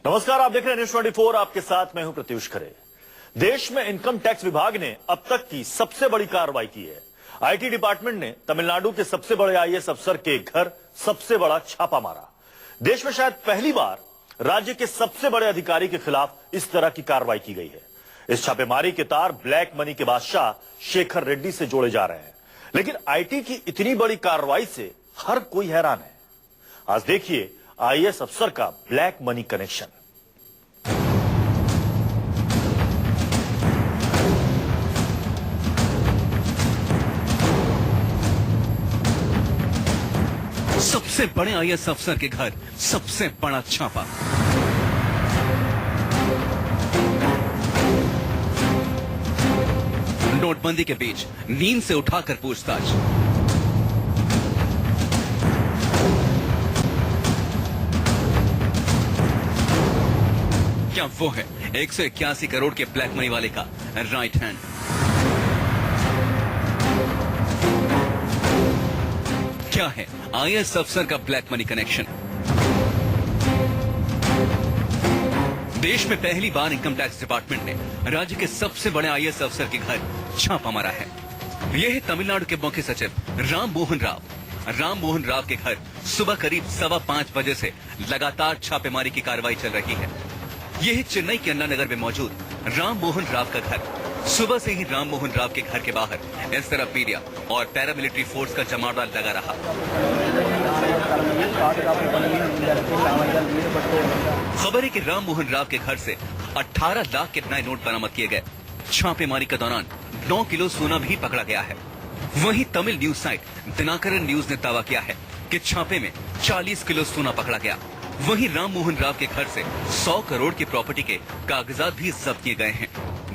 नमस्कार, आप देख रहे हैं न्यूज 24। आपके साथ मैं हूं प्रत्युष खरे। देश में इनकम टैक्स विभाग ने अब तक की सबसे बड़ी कार्रवाई की है। आईटी डिपार्टमेंट ने तमिलनाडु के सबसे बड़े आईएएस अफसर के घर सबसे बड़ा छापा मारा। देश में शायद पहली बार राज्य के सबसे बड़े अधिकारी के खिलाफ इस तरह की कार्रवाई की गई है। इस छापेमारी के तार ब्लैक मनी के बादशाह शेखर रेड्डी से जोड़े जा रहे हैं, लेकिन आईटी की इतनी बड़ी कार्रवाई से हर कोई हैरान है। आज देखिए आईएएस अफसर का ब्लैक मनी कनेक्शन। सबसे बड़े आईएएस अफसर के घर सबसे बड़ा छापा। नोटबंदी के बीच नींद से उठाकर पूछताछ। क्या वो है 181 करोड़ के ब्लैक मनी वाले का राइट हैंड? क्या है आईएएस अफसर का ब्लैक मनी कनेक्शन? देश में पहली बार इनकम टैक्स डिपार्टमेंट ने राज्य के सबसे बड़े आईएएस अफसर के घर छापा मारा है। यह है तमिलनाडु के मुख्य सचिव राम मोहन राव। राम मोहन राव के घर सुबह करीब 5:15 बजे से लगातार छापेमारी की कार्रवाई चल रही है। यह है चेन्नई के अन्ना नगर में मौजूद राम मोहन राव का घर। सुबह से ही राम मोहन राव के घर के बाहर इस तरफ मीडिया और पैरामिलिट्री फोर्स का जमावड़ा लगा रहा। खबर है कि राम मोहन राव के घर से 18 लाख के नए नोट बरामद किए गए। छापेमारी के दौरान 9 किलो सोना भी पकड़ा गया है। वहीं Tamil news site Dinakaran news ने दावा किया है कि छापे में 40 किलो सोना पकड़ा गया। वहीं राम मोहन राव के घर से 100 करोड़ की प्रॉपर्टी के कागजात भी जब्त किए गए हैं।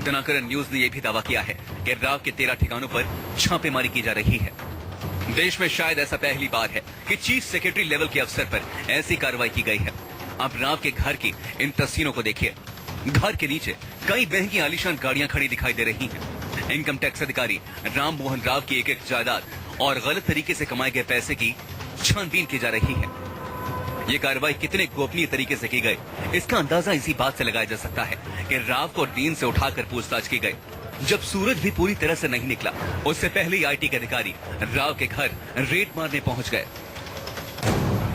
दिनाकरन न्यूज ने यह भी दावा किया है कि राव के 13 ठिकानों पर छापेमारी की जा रही है। देश में शायद ऐसा पहली बार है कि चीफ सेक्रेटरी लेवल के अफसर पर ऐसी कार्रवाई की गई है। अब राव के घर की इन तस्वीरों को देखिए। घर के नीचे कई महंगी आलीशान गाड़ियां खड़ी दिखाई दे रही हैं। इनकम टैक्स अधिकारी राम मोहन राव की एक जायदाद और गलत तरीके से कमाए गए पैसे की छानबीन की जा रही है। ये कार्रवाई कितने गोपनीय तरीके से की गई, इसका अंदाजा इसी बात से लगाया जा सकता है कि राव को नींद से उठाकर पूछताछ की गई। जब सूरज भी पूरी तरह से नहीं निकला, उससे पहले ही आईटी के अधिकारी राव के घर रेड मारने पहुंच गए।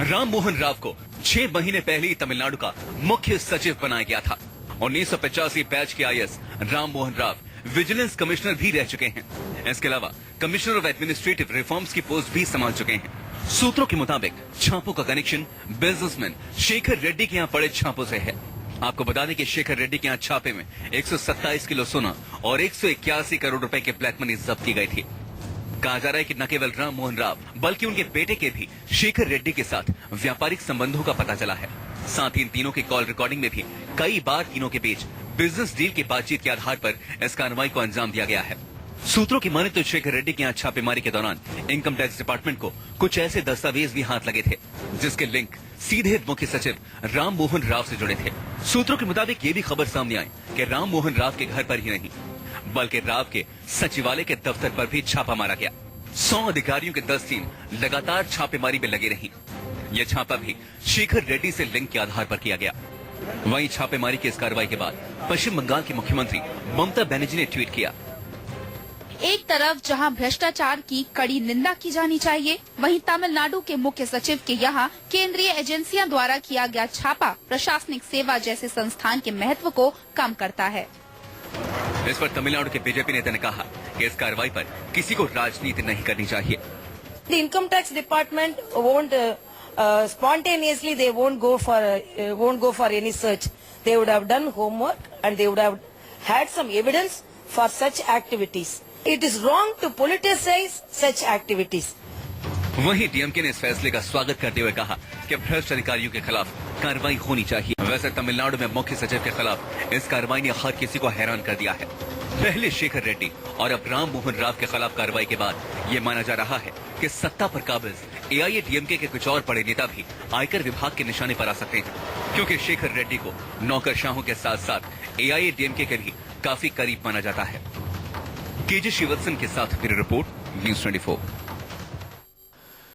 राम मोहन राव को 6 महीने पहले ही तमिलनाडु का मुख्य सचिव बनाया गया था। 1985 बैच के IAS Ram Mohan Rao vigilance commissioner भी रह चुके हैं। इसके अलावा कमिश्नर ऑफ एडमिनिस्ट्रेटिव रिफॉर्म्स की पोस्ट भी संभाल चुके हैं। सूत्रों के मुताबिक छापों का कनेक्शन बिजनेसमैन शेखर रेड्डी के यहाँ पड़े छापों से है। आपको बता दें कि शेखर रेड्डी के यहाँ छापे में 127 किलो सोना और 181 करोड़ रुपए के ब्लैक मनी जब्त की गई थी। कहा जा रहा है कि न केवल राम मोहन राव बल्कि उनके बेटे के भी शेखर रेड्डी के साथ व्यापारिक संबंधों का पता चला है। साथ ही इन तीनों की कॉल रिकॉर्डिंग में भी कई बार तीनों के बीच बिजनेस डील की बातचीत के आधार पर इस कार्रवाई को अंजाम दिया गया है। सूत्रों की माने तो शेखर रेड्डी के यहाँ छापेमारी के दौरान इनकम टैक्स डिपार्टमेंट को कुछ ऐसे दस्तावेज भी हाथ लगे थे जिसके लिंक सीधे मुख्य सचिव राम मोहन राव से जुड़े थे। सूत्रों के मुताबिक ये भी खबर सामने आई कि राम मोहन राव के घर पर ही नहीं बल्कि राव के सचिवालय के दफ्तर पर भी छापा मारा गया। 100 अधिकारियों के 10 टीम लगातार छापेमारी में लगी रही। यह छापा भी शेखर रेड्डी से लिंक के आधार पर किया गया। वहीं छापेमारी की इस कार्रवाई के बाद पश्चिम बंगाल की मुख्यमंत्री ममता बनर्जी ने ट्वीट किया। एक तरफ जहां भ्रष्टाचार की कड़ी निंदा की जानी चाहिए, वहीं तमिलनाडु के मुख्य सचिव के यहां केंद्रीय एजेंसियों द्वारा किया गया छापा प्रशासनिक सेवा जैसे संस्थान के महत्व को कम करता है। इस पर तमिलनाडु के बीजेपी नेता ने कहा कि इस कार्रवाई पर किसी को राजनीति नहीं करनी चाहिए। The income tax department won't spontaneously they won't go for any search. They would have done homework and they would have had some evidence for such activities. It is wrong to politicize such activities. वहीं DMK ने इस फैसले का स्वागत करते हुए कहा कि भ्रष्ट अधिकारियों के खिलाफ कार्रवाई होनी चाहिए। वैसे तमिलनाडु में मुख्य सचिव के खिलाफ इस कार्रवाई ने हर किसी को हैरान कर दिया है। पहले शेखर रेड्डी और अब राम मोहन राव के खिलाफ कार्रवाई के बाद ये माना जा रहा है कि सत्ता पर काबिज एआईएडीएमके के कुछ और बड़े नेता भी आयकर विभाग के निशाने पर आ सकते हैं, क्योंकि शेखर रेड्डी को नौकरशाहों के साथ साथ एआईएडीएमके के भी काफी करीब माना जाता है। केजे श्रीवत्सन के साथ मेरी रिपोर्ट, न्यूज 24।